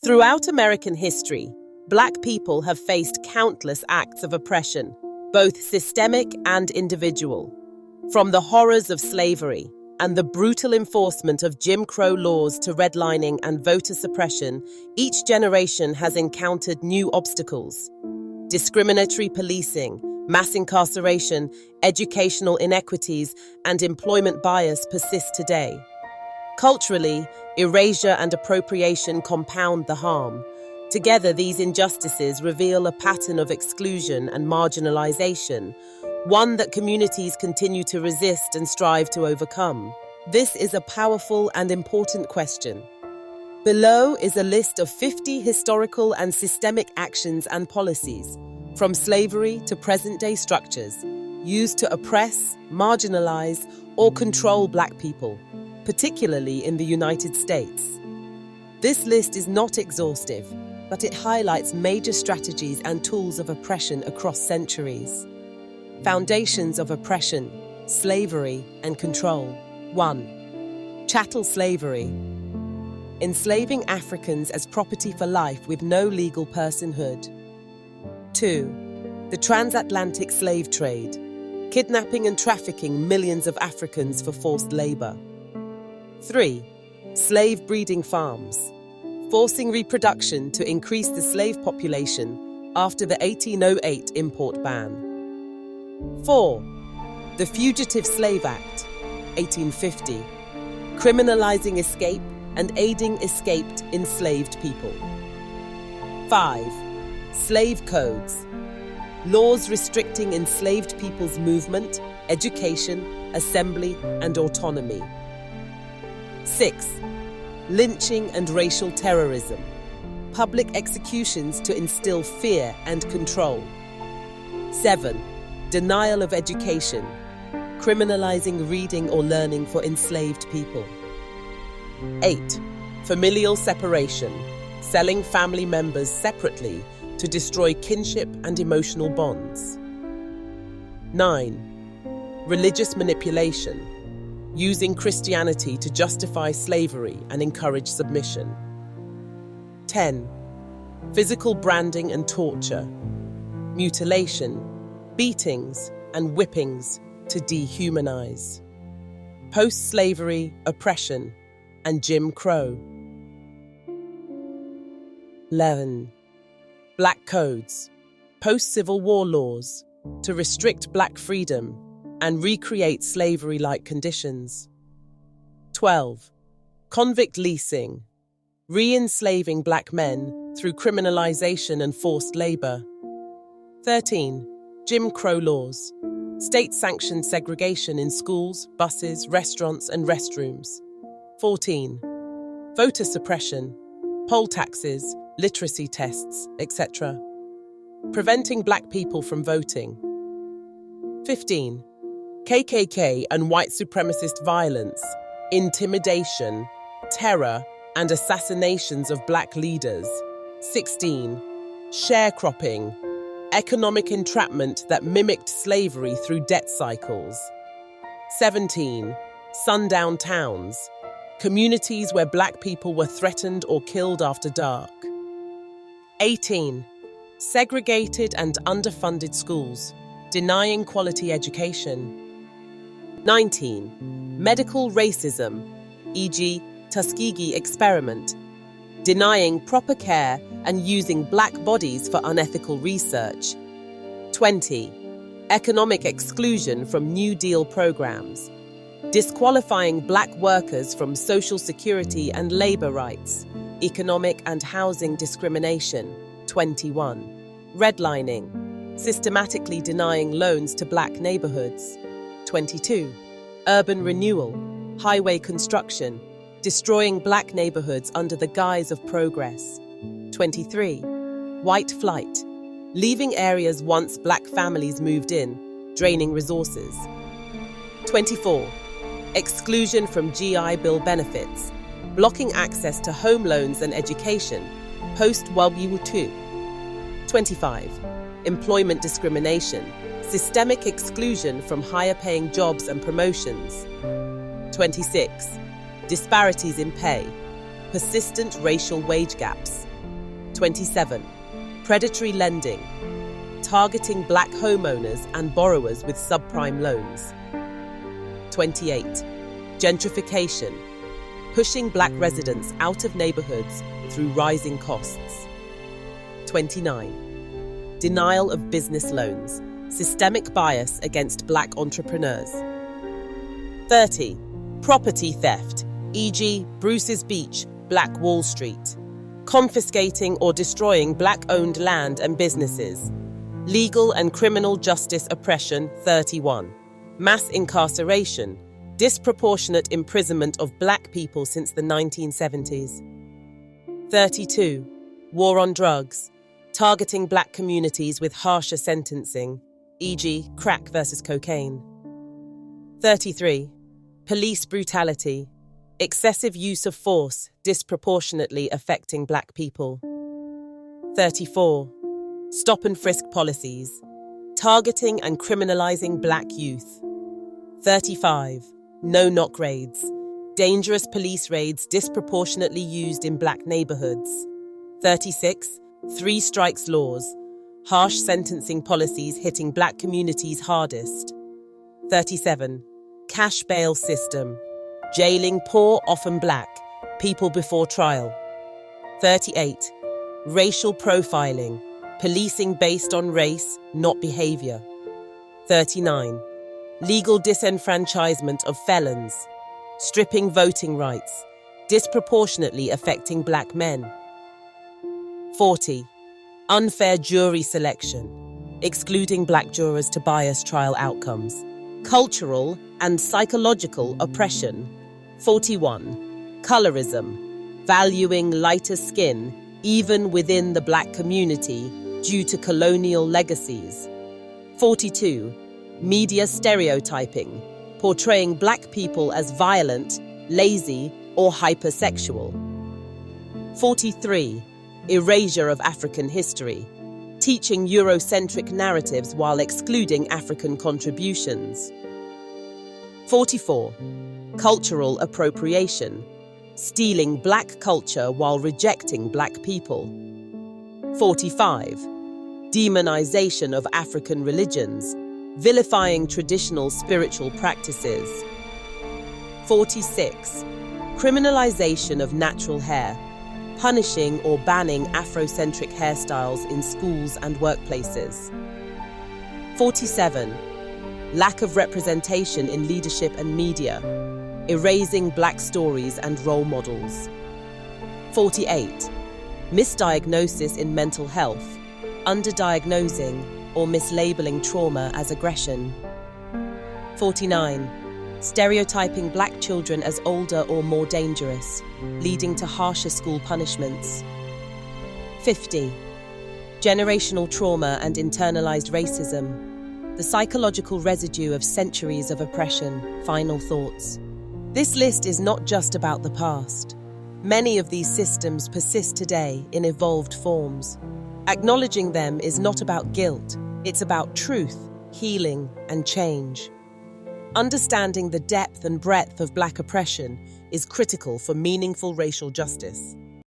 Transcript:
Throughout American history, Black people have faced countless acts of oppression, both systemic and individual. From the horrors of slavery and the brutal enforcement of Jim Crow laws to redlining and voter suppression, each generation has encountered new obstacles. Discriminatory policing, mass incarceration, educational inequities, and employment bias persist today. Culturally, erasure and appropriation compound the harm. Together, these injustices reveal a pattern of exclusion and marginalization, one that communities continue to resist and strive to overcome. This is a powerful and important question. Below is a list of 50 historical and systemic actions and policies, from slavery to present-day structures, used to oppress, marginalize, or control Black people, particularly in the United States. This list is not exhaustive, but it highlights major strategies and tools of oppression across centuries. Foundations of oppression, slavery, and control. 1. Chattel slavery. Enslaving Africans as property for life with no legal personhood. 2. The transatlantic slave trade. Kidnapping and trafficking millions of Africans for forced labor. 3. Slave breeding farms. Forcing reproduction to increase the slave population after the 1808 import ban. 4. The Fugitive Slave Act, 1850, criminalizing escape and aiding escaped enslaved people. 5. Slave codes, laws restricting enslaved people's movement, education, assembly, and autonomy. 6. Lynching and racial terrorism, public executions to instill fear and control. 7. Denial of education, criminalizing reading or learning for enslaved people. 8. Familial separation, selling family members separately to destroy kinship and emotional bonds. 9. Religious manipulation, using Christianity to justify slavery and encourage submission. 10. Physical branding and torture, mutilation, beatings, and whippings to dehumanize. Post-slavery oppression and Jim Crow. 11. Black codes, post-Civil War laws to restrict Black freedom and recreate slavery-like conditions. 12. Convict leasing, re-enslaving Black men through criminalization and forced labor. 13. Jim Crow laws, state-sanctioned segregation in schools, buses, restaurants, and restrooms. 14. Voter suppression, poll taxes, literacy tests, etc. Preventing Black people from voting. 15. KKK and white supremacist violence, intimidation, terror, and assassinations of Black leaders. 16. Sharecropping, economic entrapment that mimicked slavery through debt cycles. 17. Sundown towns, communities where Black people were threatened or killed after dark. 18. Segregated and underfunded schools, denying quality education. 19. Medical racism, e.g., Tuskegee experiment, denying proper care and using Black bodies for unethical research. 20. Economic exclusion from New Deal programs, disqualifying Black workers from Social Security and labor rights, economic and housing discrimination. 21. Redlining, systematically denying loans to Black neighborhoods. 22. Urban renewal, highway construction, destroying Black neighborhoods under the guise of progress. 23. White flight, leaving areas once Black families moved in, draining resources. 24. Exclusion from GI Bill benefits, blocking access to home loans and education, post-World War II. 25. Employment discrimination, systemic exclusion from higher-paying jobs and promotions. 26. Disparities in pay, persistent racial wage gaps, 27. Predatory lending, targeting black homeowners and borrowers with subprime loans. 28. Gentrification, pushing black residents out of neighborhoods through rising costs. 29. Denial of business loans, systemic bias against black entrepreneurs. 30. Property theft, e.g., Bruce's Beach, Black Wall Street, confiscating or destroying black-owned land and businesses. Legal and criminal justice oppression. 31. Mass incarceration, disproportionate imprisonment of black people since the 1970s. 32. War on drugs, targeting black communities with harsher sentencing, e.g., crack versus cocaine. 33. Police brutality, excessive use of force disproportionately affecting black people. 34. Stop and frisk policies, targeting and criminalizing black youth. 35. No-knock raids, dangerous police raids disproportionately used in black neighborhoods. 36. Three strikes laws, harsh sentencing policies hitting black communities hardest. 37. Cash bail system, jailing poor, often black, people before trial. 38. Racial profiling, policing based on race, not behavior. 39. Legal disenfranchisement of felons, stripping voting rights, disproportionately affecting black men. 40. Unfair jury selection, excluding black jurors to bias trial outcomes. Cultural and psychological oppression. 41. Colorism, valuing lighter skin even within the black community due to colonial legacies. 42. Media stereotyping, portraying black people as violent, lazy, or hypersexual. 43. Erasure of African history, teaching Eurocentric narratives while excluding African contributions. 44. Cultural appropriation, stealing black culture while rejecting black people. 45. Demonization of African religions, vilifying traditional spiritual practices. 46. Criminalization of natural hair, punishing or banning Afrocentric hairstyles in schools and workplaces. 47. Lack of representation in leadership and media, erasing black stories and role models. 48. Misdiagnosis in mental health, underdiagnosing or mislabeling trauma as aggression. 49. Stereotyping black children as older or more dangerous, leading to harsher school punishments. 50. Generational trauma and internalized racism, the psychological residue of centuries of oppression. Final thoughts. This list is not just about the past. Many of these systems persist today in evolved forms. Acknowledging them is not about guilt, it's about truth, healing, and change. Understanding the depth and breadth of black oppression is critical for meaningful racial justice.